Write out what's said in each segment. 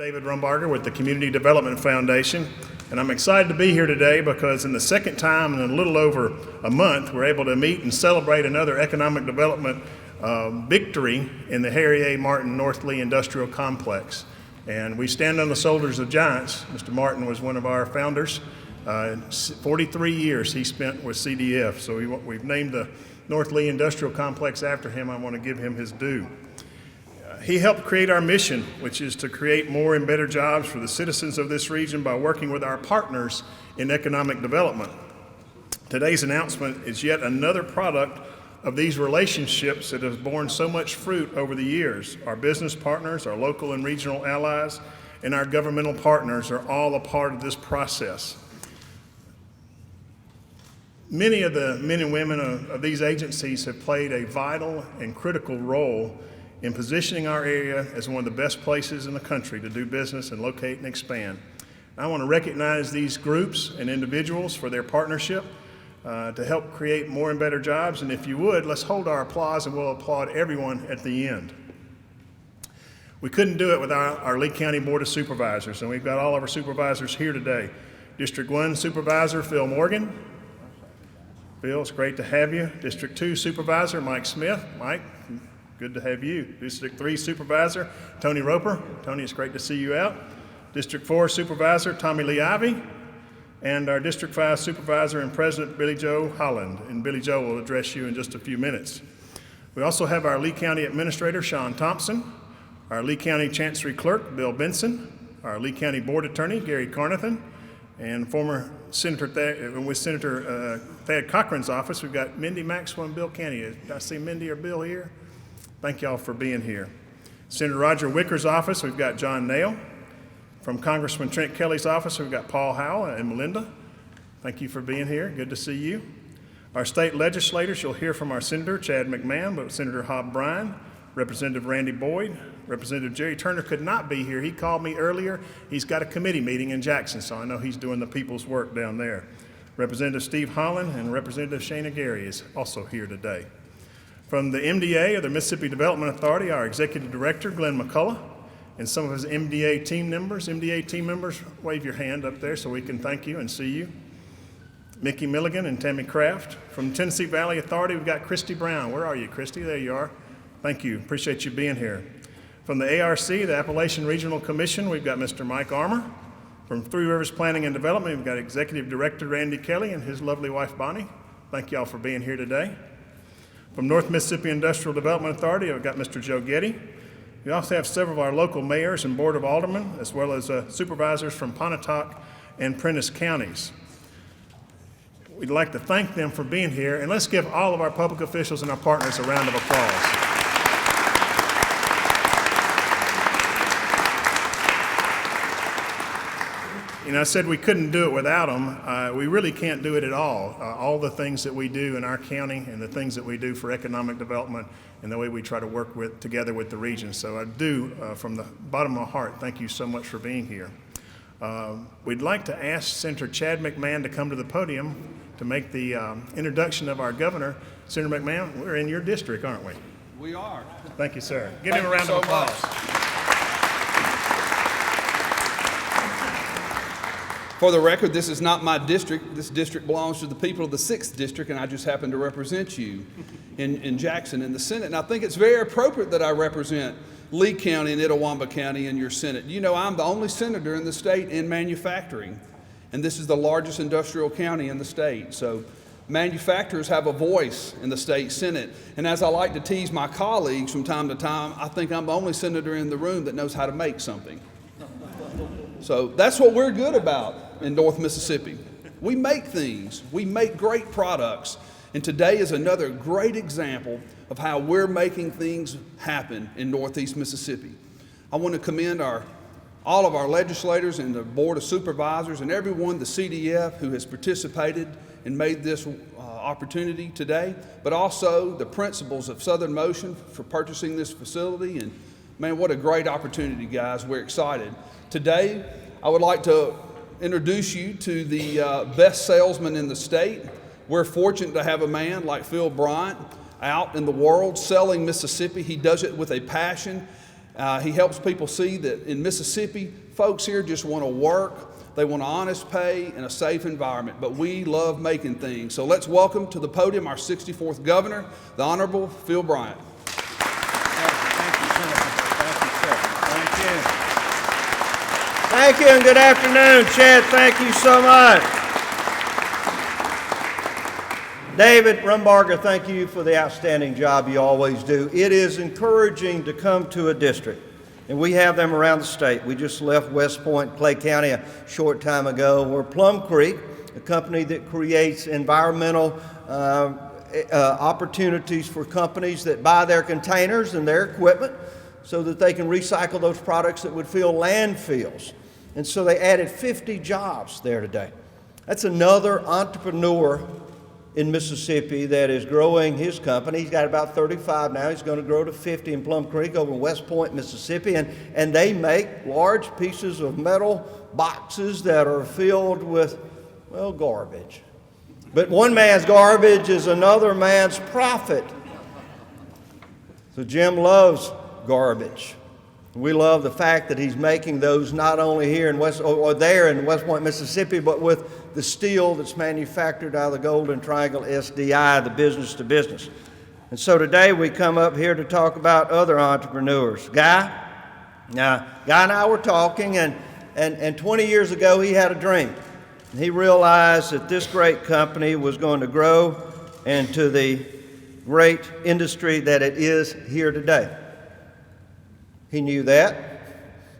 David Rumbarger with the Community Development Foundation, and I'm excited to be here today because in the second time in a little over a month, we're able to meet and celebrate another economic development victory in the Harry A. Martin North Lee Industrial Complex. And we stand on the shoulders of giants. Mr. Martin was one of our founders. 43 years he spent with CDF, so we've named the North Lee Industrial Complex after him. I want to give him his due. He helped create our mission, which is to create more and better jobs for the citizens of this region by working with our partners in economic development. Today's announcement is yet another product of these relationships that have borne so much fruit over the years. Our business partners, our local and regional allies, and our governmental partners are all a part of this process. Many of the men and women of these agencies have played a vital and critical role in positioning our area as one of the best places in the country to do business and locate and expand. I want to recognize these groups and individuals for their partnership to help create more and better jobs. And if you would, let's hold our applause and we'll applaud everyone at the end. We couldn't do it without our Lee County Board of Supervisors, and we've got all of our supervisors here today. District 1 Supervisor Phil Morgan. Phil, it's great to have you. District 2 Supervisor Mike Smith. Mike, good to have you. District 3 Supervisor Tony Roper. Tony, it's great to see you out. District 4 Supervisor Tommy Lee Ivey. And our District 5 Supervisor and President Billy Joe Holland. And Billy Joe will address you in just a few minutes. We also have our Lee County Administrator Sean Thompson, our Lee County Chancery Clerk Bill Benson, our Lee County Board Attorney Gary Carnathan, and former Senator with Senator Thad Cochran's office, we've got Mindy Maxwell and Bill Canny. Did I see Mindy or Bill here? Thank y'all for being here. Senator Roger Wicker's office, we've got John Nail. From Congressman Trent Kelly's office, we've got Paul Howell and Melinda. Thank you for being here. Good to see you. Our state legislators, you'll hear from our Senator Chad McMahon, but Senator Hob Bryan, Representative Randy Boyd, Representative Jerry Turner could not be here. He called me earlier. He's got a committee meeting in Jackson, so I know he's doing the people's work down there. Representative Steve Holland and Representative Shana Gary is also here today. From the MDA, or the Mississippi Development Authority, our Executive Director, Glenn McCullough, and some of his MDA team members. MDA team members, wave your hand up there so we can thank you and see you. Mickey Milligan and Tammy Kraft. From Tennessee Valley Authority, we've got Christy Brown. Where are you, Christy? There you are. Thank you. Appreciate you being here. From the ARC, the Appalachian Regional Commission, we've got Mr. Mike Armour. From Three Rivers Planning and Development, we've got Executive Director Randy Kelly and his lovely wife, Bonnie. Thank y'all for being here today. From North Mississippi Industrial Development Authority, I've got Mr. Joe Getty. We also have several of our local mayors and board of aldermen, as well as supervisors from Pontotoc and Prentiss counties. We'd like to thank them for being here, and let's give all of our public officials and our partners a round of applause. You know, I said we couldn't do it without them. We really can't do it at all. All the things that we do in our county and the things that we do for economic development and the way we try to work together with the region. So I do, from the bottom of my heart, thank you so much for being here. We'd like to ask Senator Chad McMahon to come to the podium to make the introduction of our governor. Senator McMahon, we're in your district, aren't we? We are. Thank you, sir. Give him a round of applause. For the record, this is not my district. This district belongs to the people of the 6th District, and I just happen to represent you in Jackson in the Senate. And I think it's very appropriate that I represent Lee County and Itawamba County in your Senate. You know, I'm the only senator in the state in manufacturing, and this is the largest industrial county in the state. So manufacturers have a voice in the state Senate. And as I like to tease my colleagues from time to time, I think I'm the only senator in the room that knows how to make something. So that's what we're good about in North Mississippi. We make things, we make great products, and today is another great example of how we're making things happen in Northeast Mississippi. I want to commend all of our legislators and the Board of Supervisors and everyone, the CDF, who has participated and made this opportunity today, but also the principals of Southern Motion for purchasing this facility. And man, what a great opportunity, guys. We're excited. Today, I would like to introduce you to the best salesman in the state. We're fortunate to have a man like Phil Bryant out in the world selling Mississippi. He does it with a passion He helps people see that in Mississippi, folks here just want to work. They want an honest pay and a safe environment, but we love making things. So let's welcome to the podium our 64th governor, the Honorable Phil Bryant. Thank you, Senator. Thank you, sir. Thank you, and good afternoon, Chad. Thank you so much. David Rumbarger, thank you for the outstanding job you always do. It is encouraging to come to a district, and we have them around the state. We just left West Point, Clay County a short time ago, where Plum Creek, a company that creates environmental opportunities for companies that buy their containers and their equipment so that they can recycle those products that would fill landfills. And so they added 50 jobs there today. That's another entrepreneur in Mississippi that is growing his company. He's got about 35 now. He's going to grow to 50 in Plum Creek over in West Point, Mississippi. And they make large pieces of metal boxes that are filled with, well, garbage. But one man's garbage is another man's profit. So Jim loves garbage. We love the fact that he's making those not only here in there in West Point, Mississippi, but with the steel that's manufactured out of the Golden Triangle SDI, the business to business. And so today we come up here to talk about other entrepreneurs. Guy and I were talking, and 20 years ago he had a dream. He realized that this great company was going to grow into the great industry that it is here today. He knew that.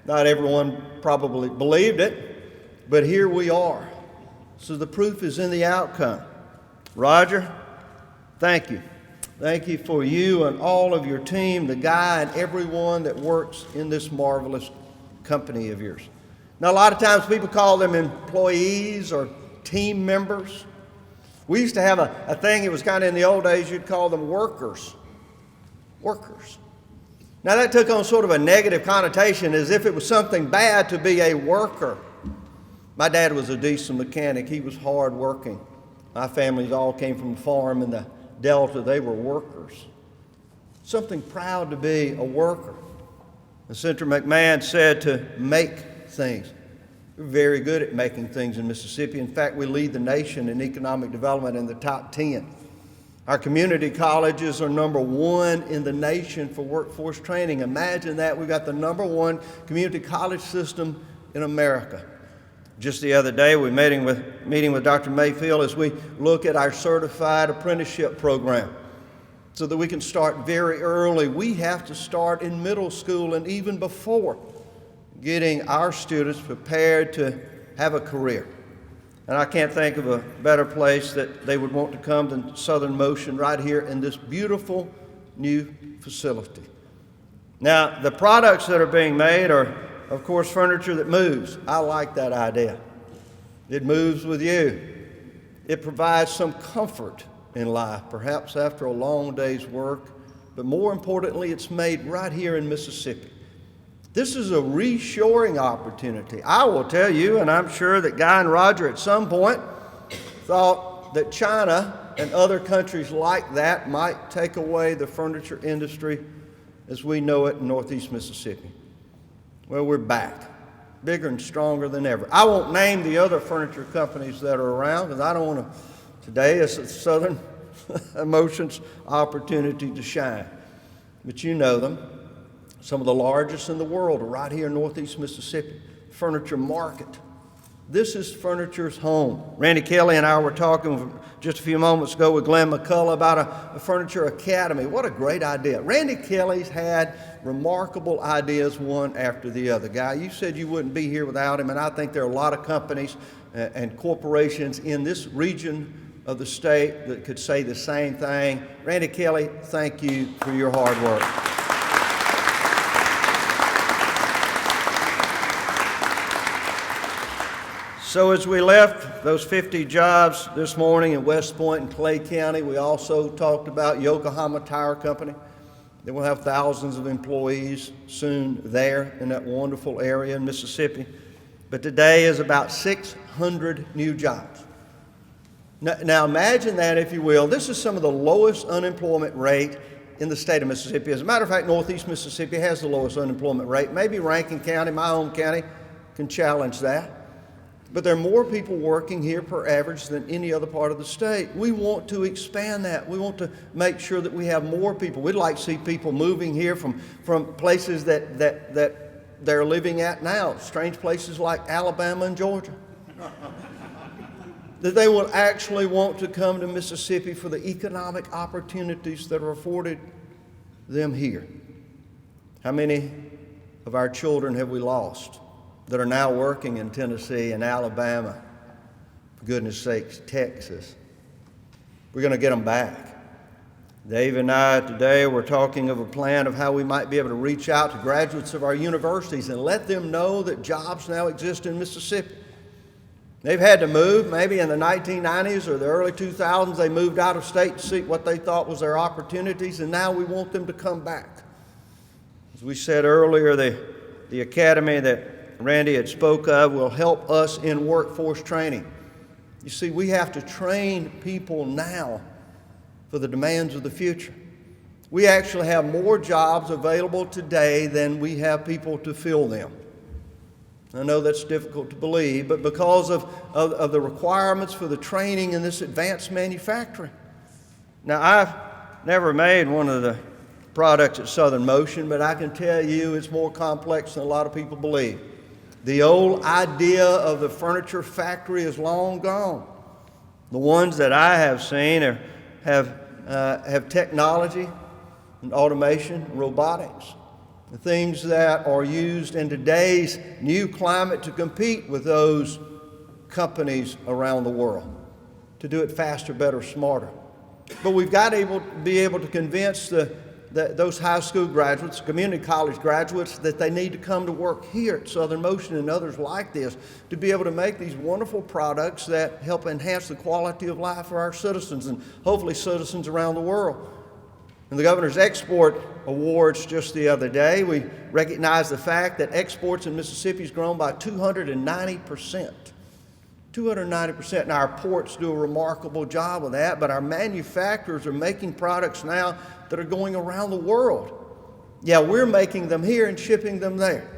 Not everyone probably believed it, but here we are. So the proof is in the outcome. Roger, thank you. Thank you for you and all of your team, the guy and everyone that works in this marvelous company of yours. Now, a lot of times people call them employees or team members. We used to have a thing, it was kind of in the old days, you'd call them workers. Workers. Now that took on sort of a negative connotation as if it was something bad to be a worker. My dad was a diesel mechanic. He was hard working. My families all came from a farm in the Delta. They were workers. Something proud to be a worker. And Senator McMahon said to make things. We're very good at making things in Mississippi. In fact, we lead the nation in economic development in the top 10. Our community colleges are number 1 in the nation for workforce training. Imagine that. We've got the number 1 community college system in America. Just the other day, we were meeting with Dr. Mayfield as we look at our certified apprenticeship program so that we can start very early. We have to start in middle school and even before, getting our students prepared to have a career. And I can't think of a better place that they would want to come than Southern Motion right here in this beautiful new facility. Now, the products that are being made are, of course, furniture that moves. I like that idea. It moves with you. It provides some comfort in life, perhaps after a long day's work, but more importantly, it's made right here in Mississippi. This is a reshoring opportunity. I will tell you, and I'm sure that Guy and Roger at some point thought that China and other countries like that might take away the furniture industry as we know it in Northeast Mississippi. Well, we're back, bigger and stronger than ever. I won't name the other furniture companies that are around because I don't want to. Today is a Southern Motion's opportunity to shine, but you know them. Some of the largest in the world are right here in Northeast Mississippi. Furniture Market. This is furniture's home. Randy Kelly and I were talking just a few moments ago with Glenn McCullough about a furniture academy. What a great idea. Randy Kelly's had remarkable ideas one after the other. Guy, you said you wouldn't be here without him, and I think there are a lot of companies and corporations in this region of the state that could say the same thing. Randy Kelly, thank you for your hard work. So as we left those 50 jobs this morning in West Point and Clay County, we also talked about Yokohama Tire Company. They will have thousands of employees soon there in that wonderful area in Mississippi. But today is about 600 new jobs. Now imagine that, if you will. This is some of the lowest unemployment rate in the state of Mississippi. As a matter of fact, Northeast Mississippi has the lowest unemployment rate. Maybe Rankin County, my home county, can challenge that. But there are more people working here per average than any other part of the state. We want to expand that. We want to make sure that we have more people. We'd like to see people moving here from places that they're living at now, strange places like Alabama and Georgia. That they will actually want to come to Mississippi for the economic opportunities that are afforded them here. How many of our children have we lost that are now working in Tennessee and Alabama, for goodness sakes, Texas? We're going to get them back. Dave and I today were talking of a plan of how we might be able to reach out to graduates of our universities and let them know that jobs now exist in Mississippi. They've had to move. Maybe in the 1990s or the early 2000s, they moved out of state to see what they thought was their opportunities, and now we want them to come back. As we said earlier, the academy that Randy had spoke of will help us in workforce training. You see, we have to train people now for the demands of the future. We actually have more jobs available today than we have people to fill them. I know that's difficult to believe, but because of the requirements for the training in this advanced manufacturing. Now, I've never made one of the products at Southern Motion, but I can tell you it's more complex than a lot of people believe. The old idea of the furniture factory is long gone. The ones that I have seen have technology and automation and robotics. The things that are used in today's new climate to compete with those companies around the world, to do it faster, better, smarter. But we've got to be able to convince those high school graduates, community college graduates, that they need to come to work here at Southern Motion and others like this to be able to make these wonderful products that help enhance the quality of life for our citizens and hopefully citizens around the world. In the Governor's Export Awards just the other day, we recognized the fact that exports in Mississippi has grown by 290%. 290%. Now, our ports do a remarkable job of that, but our manufacturers are making products now that are going around the world. Yeah, we're making them here and shipping them there.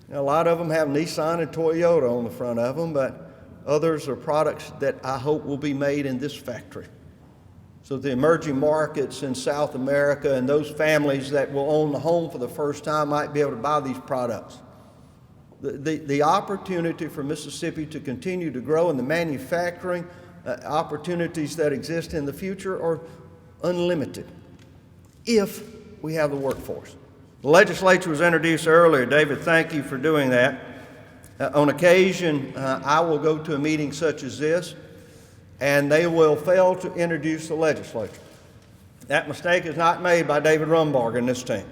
Now, a lot of them have Nissan and Toyota on the front of them, but others are products that I hope will be made in this factory. So the emerging markets in South America and those families that will own the home for the first time might be able to buy these products. The opportunity for Mississippi to continue to grow and the manufacturing opportunities that exist in the future are unlimited if we have the workforce. The legislature was introduced earlier. David, thank you for doing that. On occasion, I will go to a meeting such as this, and they will fail to introduce the legislature. That mistake is not made by David Rumbarger and this team,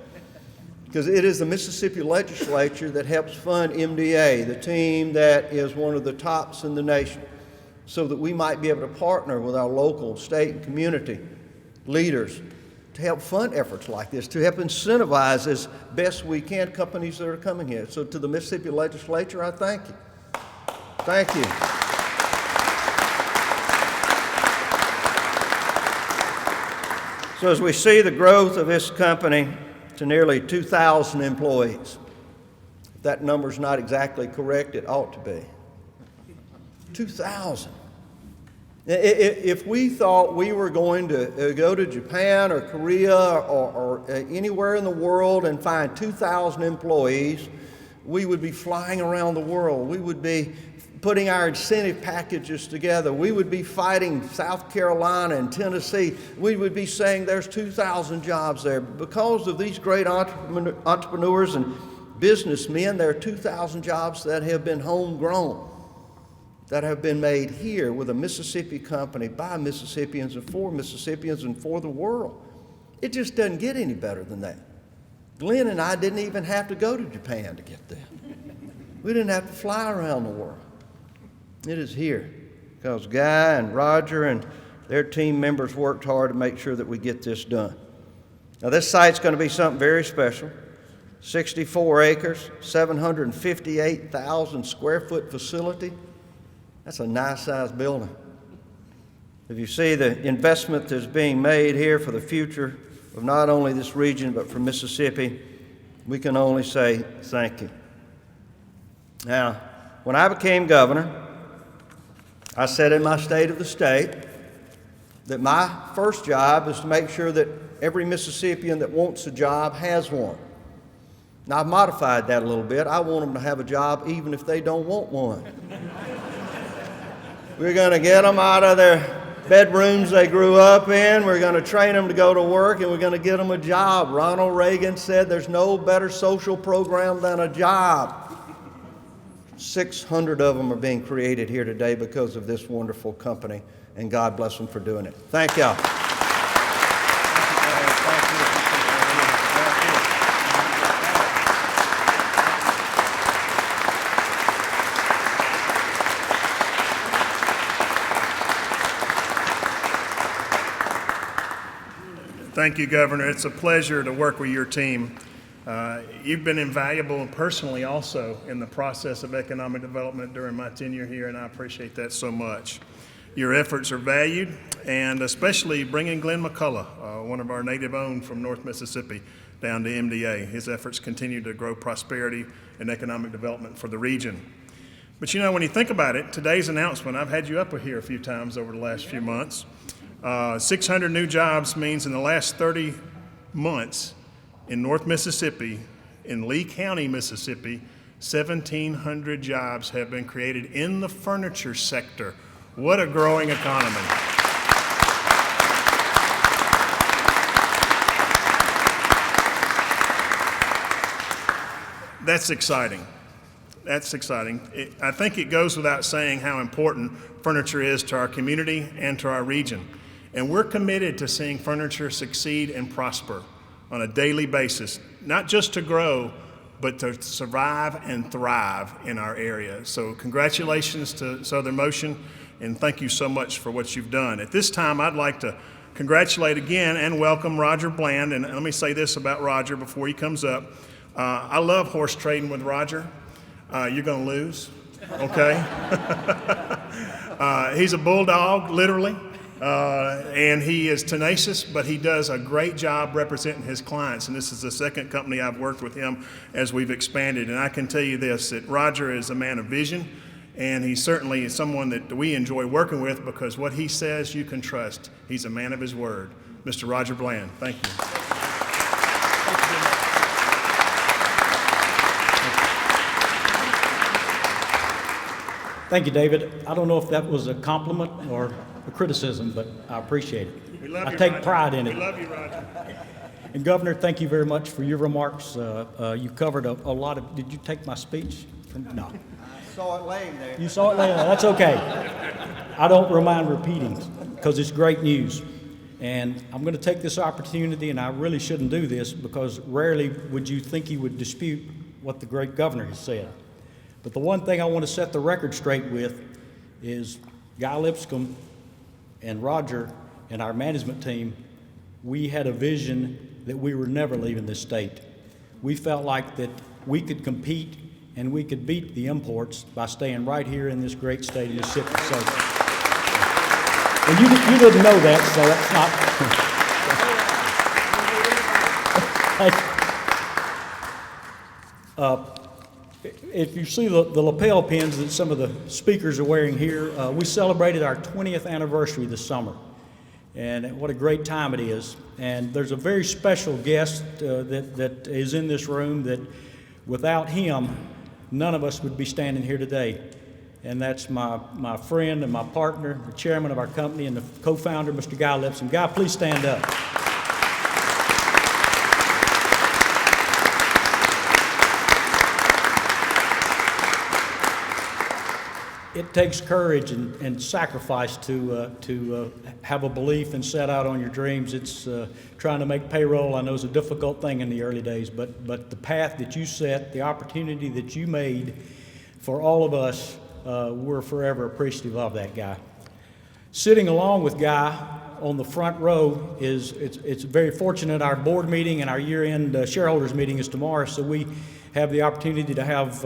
because it is the Mississippi legislature that helps fund MDA, the team that is one of the tops in the nation, so that we might be able to partner with our local, state, and community leaders to help fund efforts like this, to help incentivize as best we can companies that are coming here. So to the Mississippi legislature, I thank you. Thank you. So as we see the growth of this company to nearly 2,000 employees, if that number's not exactly correct, it ought to be. 2,000. If we thought we were going to go to Japan or Korea or anywhere in the world and find 2,000 employees, we would be flying around the world. We would be putting our incentive packages together. We would be fighting South Carolina and Tennessee. We would be saying there's 2,000 jobs there. Because of these great entrepreneurs and businessmen, there are 2,000 jobs that have been homegrown, that have been made here with a Mississippi company by Mississippians and for Mississippians and for the world. It just doesn't get any better than that. Glenn and I didn't even have to go to Japan to get that. We didn't have to fly around the world. It is here because Guy and Roger and their team members worked hard to make sure that we get this done. Now, this site's going to be something very special. 64 acres, 758,000 square foot facility. That's a nice sized building. If you see the investment that's being made here for the future of not only this region but for Mississippi, we can only say thank you. Now, when I became governor, I said in my State of the State that my first job is to make sure that every Mississippian that wants a job has one. Now, I've modified that a little bit. I want them to have a job even if they don't want one. We're going to get them out of their bedrooms they grew up in. We're going to train them to go to work, and we're going to get them a job. Ronald Reagan said there's no better social program than a job. 600 of them are being created here today because of this wonderful company, and God bless them for doing it. Thank y'all. Thank you, Governor. It's a pleasure to work with your team. You've been invaluable personally also in the process of economic development during my tenure here, and I appreciate that so much. Your efforts are valued, and especially bringing Glenn McCullough, one of our native-owned from North Mississippi, down to MDA. His efforts continue to grow prosperity and economic development for the region. But you know, when you think about it, today's announcement, I've had you up here a few times over the last few months. 600 new jobs means in the last 30 months in North Mississippi, in Lee County, Mississippi, 1,700 jobs have been created in the furniture sector. What a growing economy. That's exciting. That's exciting. I think it goes without saying how important furniture is to our community and to our region. And we're committed to seeing furniture succeed and prosper on a daily basis, not just to grow, but to survive and thrive in our area. So congratulations to Southern Motion, and thank you so much for what you've done. At this time, I'd like to congratulate again and welcome Roger Bland. And let me say this about Roger before he comes up. I love horse trading with Roger. You're going to lose, okay? He's a bulldog, literally. And he is tenacious, but he does a great job representing his clients. And this is the second company I've worked with him as we've expanded. And I can tell you this, that Roger is a man of vision, and he certainly is someone that we enjoy working with because what he says you can trust. He's a man of his word. Mr. Roger Bland, thank you. Thank you, David. I don't know if that was a compliment or a criticism, but I appreciate it. We love I you, take Roger. pride in it. We love you, Roger. And Governor, thank you very much for your remarks. You covered a lot of, did you take my speech? No. I saw it laying there. You saw it later. That's okay. I don't mind repeating because it's great news. And I'm going to take this opportunity, and I really shouldn't do this because rarely would you think he would dispute what the great governor has said. But the one thing I want to set the record straight with is Guy Lipscomb and Roger and our management team, we had a vision that we were never leaving this state. We felt like that we could compete and we could beat the imports by staying right here in this great state of Mississippi. So, and you didn't know that, so that's not. If you see the lapel pins that some of the speakers are wearing here, we celebrated our 20th anniversary this summer. And what a great time it is. And there's a very special guest that is in this room that without him, none of us would be standing here today. And that's my friend and my partner, the chairman of our company and the co-founder, Mr. Guy Lipscomb. Guy, please stand up. It takes courage and sacrifice to have a belief and set out on your dreams. It's trying to make payroll, I know, is a difficult thing in the early days, but the path that you set, the opportunity that you made for all of us, we're forever appreciative of that, Guy. Sitting along with Guy on the front row it's very fortunate. Our board meeting and our year-end shareholders meeting is tomorrow, so we have the opportunity to have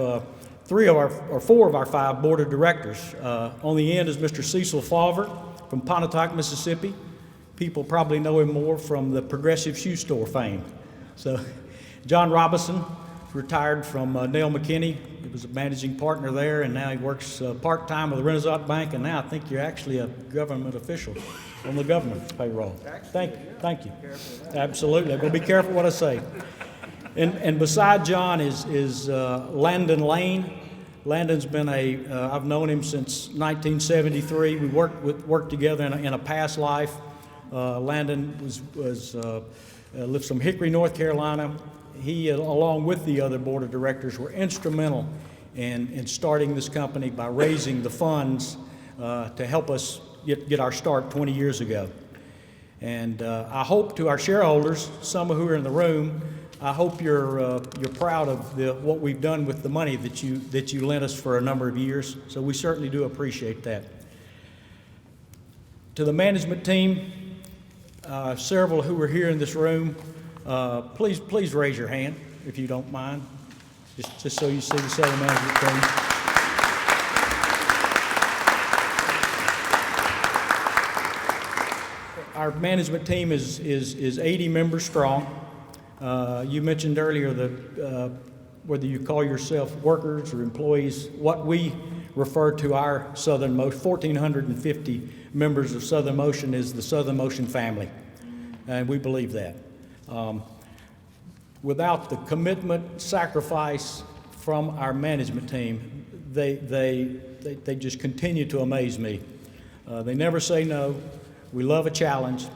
four of our five board of directors. On the end is Mr. Cecil Falver from Pontotoc, Mississippi. people probably know him more from the Progressive Shoe Store fame. So, John Robinson retired from Nell McKinney. He was a managing partner there, and now he works part-time with the Renaissance Bank, and now I think you're actually a government official on the government payroll. Thank you. Absolutely. I'm going to be careful what I say. And beside John is Landon Lane. Landon's been I've known him since 1973. We worked together in a past life. Landon lives from Hickory, North Carolina. He, along with the other board of directors, were instrumental in starting this company by raising the funds to help us get our start 20 years ago. And I hope to our shareholders, some who are in the room, I hope you're proud of what we've done with the money that you lent us for a number of years. So we certainly do appreciate that. To the management team, several who are here in this room, please raise your hand if you don't mind, just so you see the Southern management team. Our management team is 80 members strong. You mentioned earlier that whether you call yourself workers or employees, what we refer to our Southern Motion, 1,450 members of Southern Motion is the Southern Motion family, and we believe that. Without the commitment, sacrifice from our management team, they just continue to amaze me. They never say no. We love a challenge,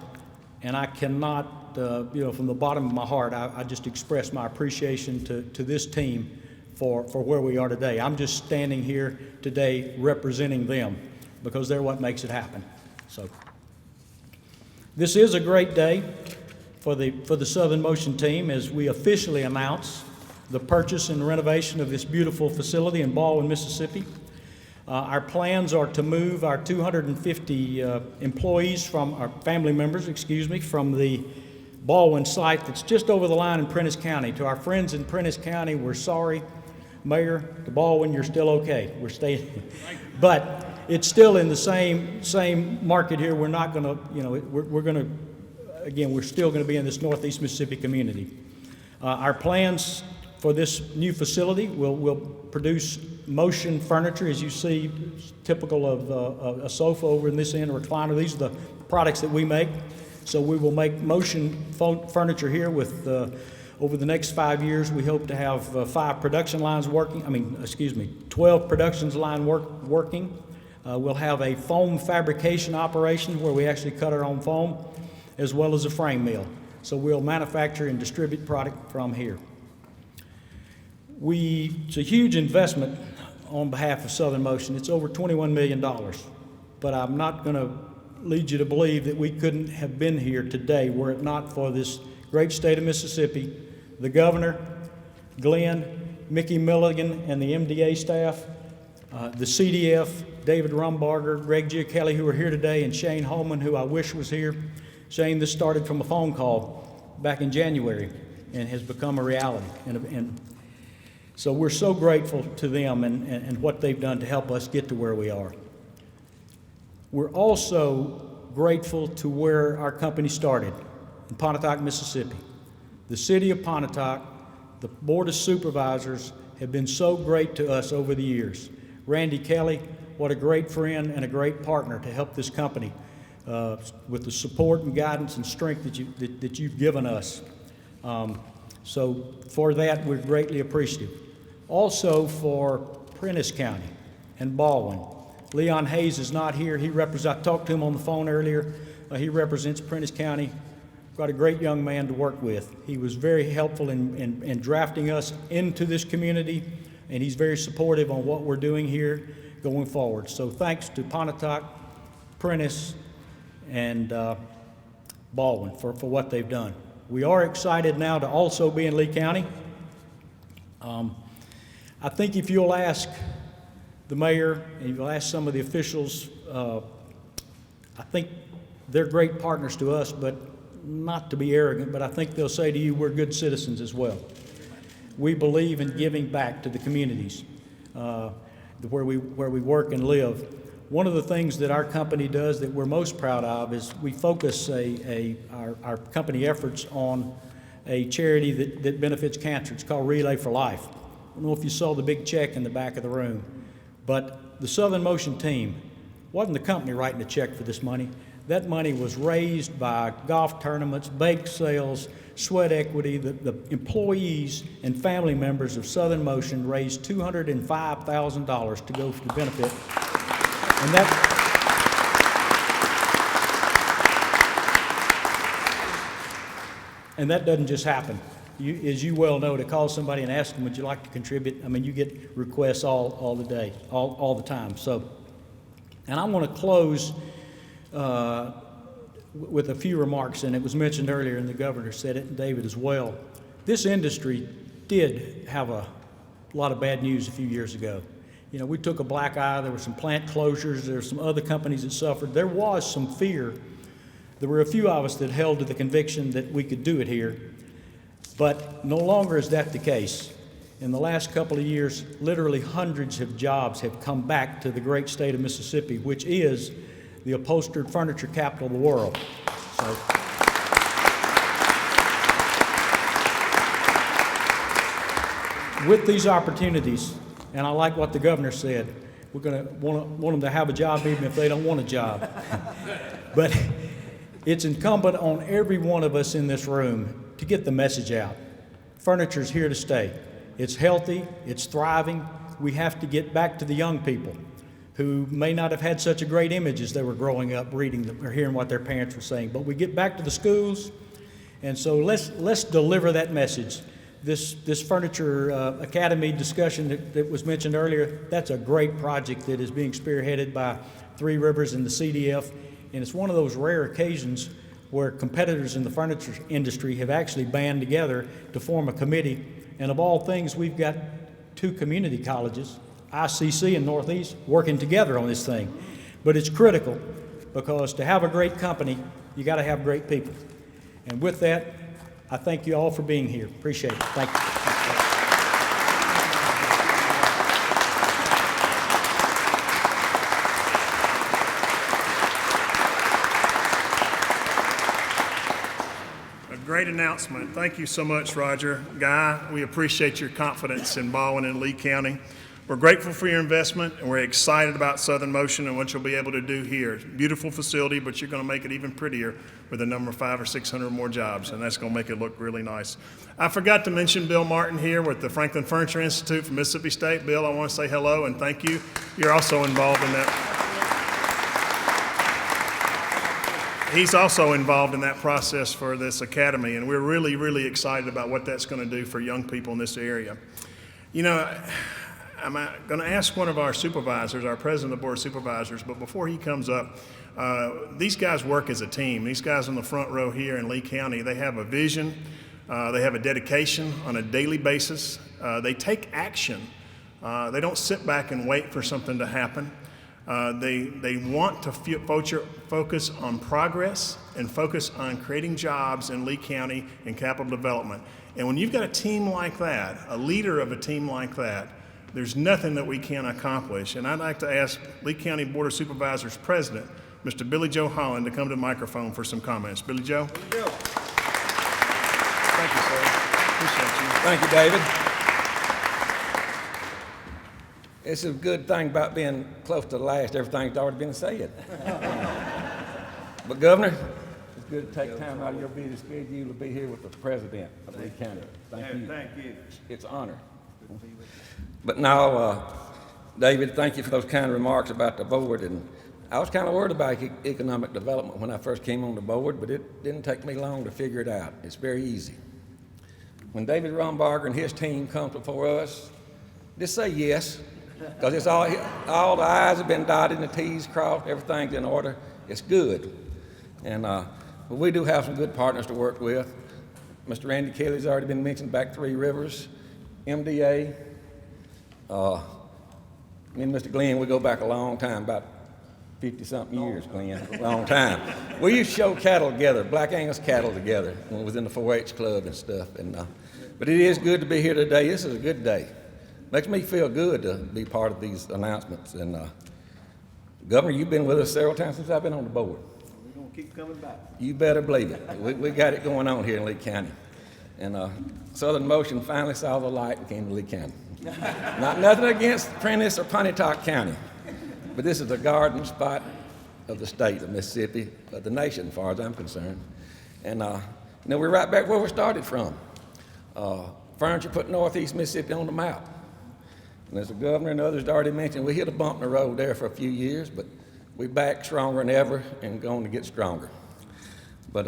and I cannot, from the bottom of my heart, I just express my appreciation to this team for where we are today. I'm just standing here today representing them because they're what makes it happen. So this is a great day for the Southern Motion team as we officially announce the purchase and renovation of this beautiful facility in Baldwyn, Mississippi. Our plans are to move our 250 employees from our family members, from the Baldwyn site that's just over the line in Prentiss County. To our friends in Prentiss County, we're sorry. Mayor, to Baldwyn, you're still okay. We're staying, but it's still in the same market here. We're not going to, we're going to. Again, we're still going to be in this Northeast Mississippi community. Our plans for this new facility will produce motion furniture, as you see, typical of a sofa over in this end, a recliner. These are the products that we make. So we will make motion furniture here with, over the next 5 years, we hope to have 12 production lines working. We'll have a foam fabrication operation where we actually cut our own foam, as well as a frame mill. So we'll manufacture and distribute product from here. It's a huge investment on behalf of Southern Motion. It's over $21 million, but I'm not going to lead you to believe that we couldn't have been here today were it not for this great state of Mississippi, the governor, Glenn, Mickey Milligan, and the MDA staff, the CDF, David Rumbarger, Greg Giachelli, who are here today, and Shane Holman, who I wish was here. Shane, this started from a phone call back in January and has become a reality. And so we're so grateful to them and what they've done to help us get to where we are. We're also grateful to where our company started, in Pontotoc, Mississippi. The city of Pontotoc, the Board of Supervisors have been so great to us over the years. Randy Kelly, what a great friend and a great partner to help this company with the support and guidance and strength that you've given us. So for that, we're greatly appreciative. Also for Prentiss County and Baldwyn. Leon Hayes is not here. I talked to him on the phone earlier. He represents Prentiss County. Got a great young man to work with. He was very helpful in drafting us into this community, and he's very supportive on what we're doing here going forward. So thanks to Pontotoc, Prentiss, and Baldwyn for what they've done. We are excited now to also be in Lee County. I think if you'll ask the mayor and you'll ask some of the officials, I think they're great partners to us, but not to be arrogant, but I think they'll say to you, we're good citizens as well. We believe in giving back to the communities where we work and live. one of the things that our company does that we're most proud of is we focus our company efforts on a charity that benefits cancer. It's called Relay for Life. I don't know if you saw the big check in the back of the room, but the Southern Motion team wasn't the company writing the check for this money. That money was raised by golf tournaments, bake sales, sweat equity. The employees and family members of Southern Motion raised $205,000 to go for the benefit. And that doesn't just happen. As you well know, to call somebody and ask them, would you like to contribute? I mean, you get requests all the day, all the time. So, and I want to close with a few remarks, and it was mentioned earlier, and the governor said it, and David as well. This industry did have a lot of bad news a few years ago. You know, we took a black eye. There were some plant closures. There were some other companies that suffered. There was some fear. There were a few of us that held to the conviction that we could do it here, but no longer is that the case. In the last couple of years, literally hundreds of jobs have come back to the great state of Mississippi, which is the upholstered furniture capital of the world. So, with these opportunities, and I like what the governor said, we're going to want them to have a job even if they don't want a job. But it's incumbent on every one of us in this room to get the message out. Furniture's here to stay. It's healthy, it's thriving. We have to get back to the young people who may not have had such a great image as they were growing up reading or hearing what their parents were saying. But we get back to the schools, and so let's deliver that message. This Furniture Academy discussion that was mentioned earlier, that's a great project that is being spearheaded by Three Rivers and the CDF, and it's one of those rare occasions where competitors in the furniture industry have actually band together to form a committee. And of all things, we've got two community colleges, ICC and Northeast, working together on this thing. But it's critical because to have a great company, you got to have great people. And with that, I thank you all for being here. Appreciate it. Thank you. Great announcement. Thank you so much, Roger. Guy, we appreciate your confidence in Baldwyn and Lee County. We're grateful for your investment, and we're excited about Southern Motion and what you'll be able to do here. Beautiful facility, but you're going to make it even prettier with a number of 500 or 600 more jobs, and that's going to make it look really nice. I forgot to mention Bill Martin here with the Franklin Furniture Institute from Mississippi State. Bill, I want to say hello and thank you. You're also involved in that. He's also involved in that process for this academy, and we're really, really excited about what that's going to do for young people in this area. You know, I'm going to ask one of our supervisors, our president of the board of supervisors, but before he comes up, these guys work as a team. These guys on the front row here in Lee County, they have a vision, they have a dedication on a daily basis. They take action. They don't sit back and wait for something to happen. They want to focus on progress and focus on creating jobs in Lee County and capital development. And when you've got a team like that, a leader of a team like that, there's nothing that we can't accomplish. And I'd like to ask Lee County Board of Supervisors President, Mr. Billy Joe Holland, to come to the microphone for some comments. Billy Joe? Billy Joe. Thank you, sir. Appreciate you. Thank you, David. It's a good thing about being close to the last. Everything's already been said. But, Governor, it's good to take time out of your busy schedule to be here with the President of Lee County. Thank you. Thank you. It's an honor. But now, David, thank you for those kind remarks about the board. And I was kind of worried about economic development when I first came on the board, but it didn't take me long to figure it out. It's very easy. When David Rumbarger and his team come before us, just say yes. Because it's all the I's have been dotted and the T's crossed, everything's in order. It's good. And but we do have some good partners to work with. Mr. Randy Kelly's already been mentioned, back Three Rivers, MDA. Me and Mr. Glenn, we go back a long time, about 50-something years, Glenn, a long time. We used to show cattle together, Black Angus cattle together, when we was in the 4-H club and stuff. And but it is good to be here today. This is a good day. Makes me feel good to be part of these announcements. And Governor, you've been with us several times since I've been on the board. We're going to keep coming back. You better believe it. We got it going on here in Lee County. And Southern Motion finally saw the light and came to Lee County. Nothing against Prentiss or Pontotoc County, but this is the garden spot of the state of Mississippi, of the nation, as far as I'm concerned. And we're right back where we started from. Furniture put Northeast Mississippi on the map. And as the governor and others already mentioned, we hit a bump in the road there for a few years, but we're back stronger than ever and going to get stronger. But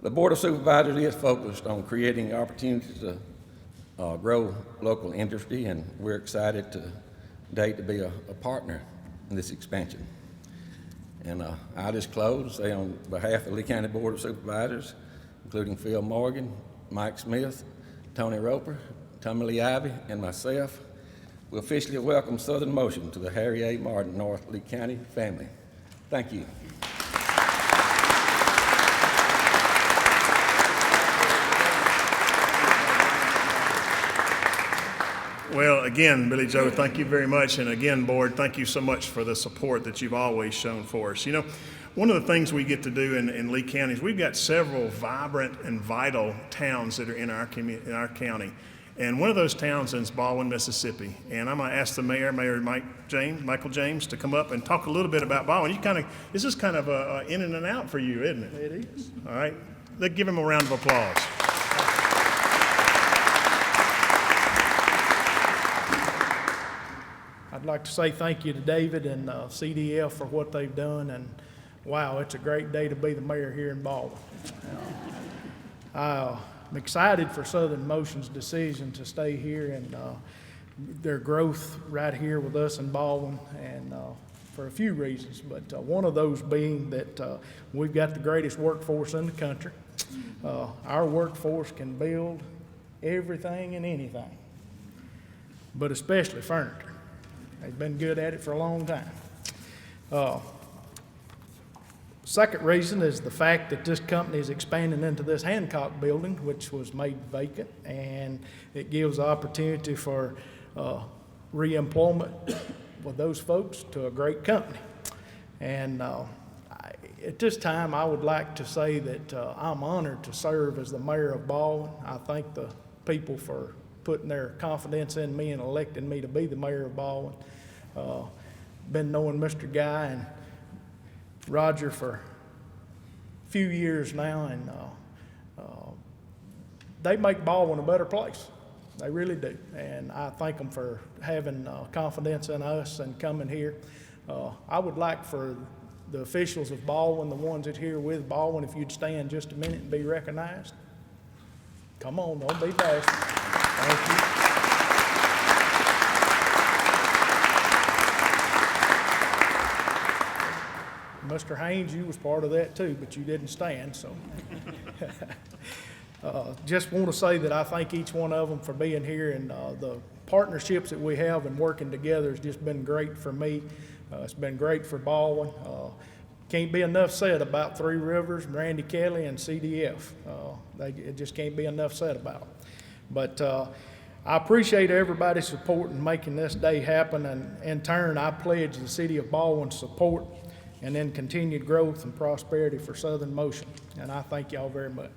the Board of Supervisors is focused on creating opportunities to grow local industry, and we're excited today to be a partner in this expansion. And I'll just close and say on behalf of the Lee County Board of Supervisors, including Phil Morgan, Mike Smith, Tony Roper, Tommy Lee Ivey, and myself, we officially welcome Southern Motion to the Harry A. Martin North Lee County family. Thank you. Well, again, Billy Joe, thank you very much. And again, Board, thank you so much for the support that you've always shown for us. You know, one of the things we get to do in Lee County is we've got several vibrant and vital towns that are in our county. And one of those towns is Baldwyn, Mississippi. And I'm going to ask the mayor, Michael James, to come up and talk a little bit about Baldwyn. This is kind of a in and an out for you, isn't it? It is. All right. Let's give him a round of applause. I'd like to say thank you to David and CDF for what they've done, and wow, it's a great day to be the mayor here in Baldwyn. I'm excited for Southern Motion's decision to stay here and their growth right here with us in Baldwyn, and for a few reasons, but one of those being that we've got the greatest workforce in the country. Our workforce can build everything and anything, but especially furniture. They've been good at it for a long time. Second reason is the fact that this company is expanding into this Hancock building, which was made vacant, and it gives opportunity for re-employment with those folks to a great company. And at this time, I would like to say that I'm honored to serve as the mayor of Baldwyn. I thank the people for putting their confidence in me and electing me to be the mayor of Baldwyn. Been knowing Mr. Guy and Roger for a few years now, and they make Baldwyn a better place. They really do, and I thank them for having confidence in us and coming here. I would like for the officials of Baldwyn, the ones that are here with Baldwyn, if you'd stand just a minute and be recognized. Come on, don't be bashful. Thank you. Mr. Haynes, you was part of that too, but you didn't stand, so. Just want to say that I thank each one of them for being here, and the partnerships that we have and working together has just been great for me. It's been great for Baldwyn. Can't be enough said about Three Rivers, Randy Kelly, and CDF. It just can't be enough said about them. But I appreciate everybody's support in making this day happen, and in turn, I pledge the city of Baldwyn's support and then continued growth and prosperity for Southern Motion. And I thank y'all very much.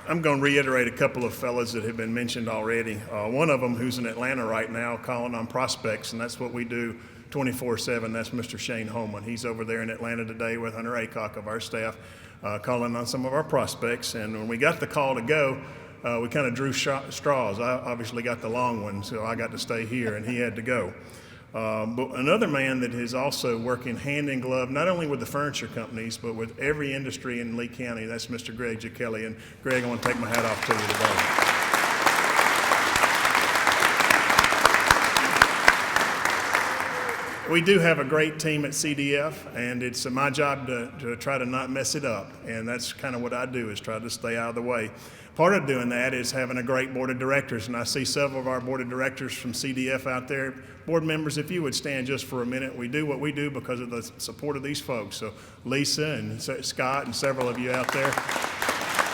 I'm going to reiterate a couple of fellas that have been mentioned already. One of them who's in Atlanta right now calling on prospects, and that's what we do 24/7. That's Mr. Shane Holman. He's over there in Atlanta today with Hunter Aycock of our staff, calling on some of our prospects. And when we got the call to go, we kind of drew straws. I obviously got the long one, so I got to stay here, and he had to go. But another man that is also working hand in glove, not only with the furniture companies, but with every industry in Lee County, that's Mr. Greg Giachelli. And Greg, I want to take my hat off to you today. We do have a great team at CDF, and it's my job to try to not mess it up, and that's kind of what I do, is try to stay out of the way. Part of doing that is having a great board of directors, and I see several of our board of directors from CDF out there. Board members, if you would stand just for a minute. We do what we do because of the support of these folks. So Lisa and Scott and several of you out there.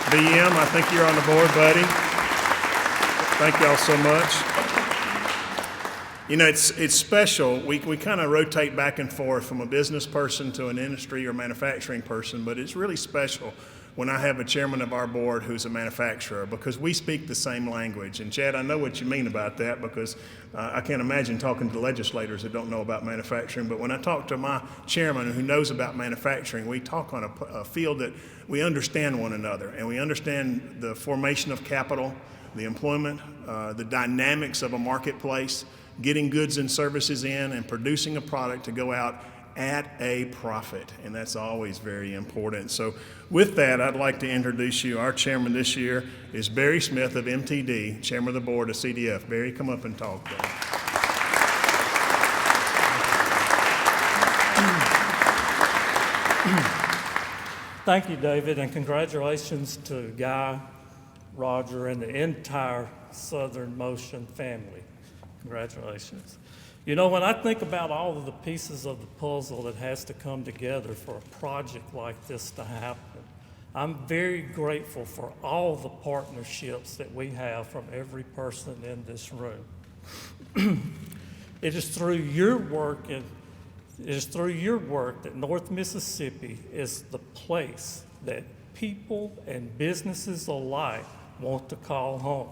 BM, I think you're on the board, buddy. Thank y'all so much. You know, it's special. We kind of rotate back and forth from a business person to an industry or manufacturing person, but it's really special when I have a chairman of our board who's a manufacturer, because we speak the same language. And Chad, I know what you mean about that, because I can't imagine talking to legislators that don't know about manufacturing. But when I talk to my chairman who knows about manufacturing, we talk on a field that we understand one another, and we understand the formation of capital, the employment, the dynamics of a marketplace, getting goods and services in and producing a product to go out at a profit, and that's always very important. So with that, I'd like to introduce you. Our chairman this year is Barry Smith of MTD, chairman of the board of CDF. Barry, come up and talk. Thank you, David, and congratulations to Guy, Roger, and the entire Southern Motion family. Congratulations. You know, when I think about all of the pieces of the puzzle that has to come together for a project like this to happen, I'm very grateful for all the partnerships that we have from every person in this room. It is through your work that North Mississippi is the place that people and businesses alike want to call home.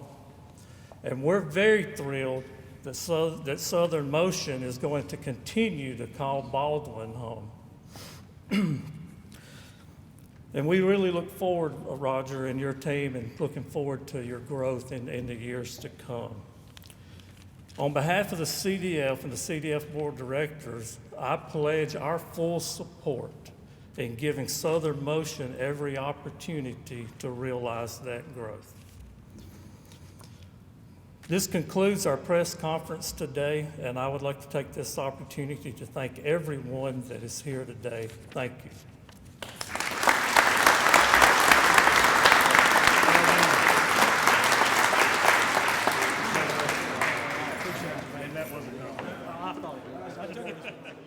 And we're very thrilled that Southern Motion is going to continue to call Baldwyn home. And we really look forward, Roger, and your team, and looking forward to your growth in the years to come. On behalf of the CDF and the CDF Board of Directors, I pledge our full support in giving Southern Motion every opportunity to realize that growth. This concludes our press conference today, and I would like to take this opportunity to thank everyone that is here today. Thank you. And that wasn't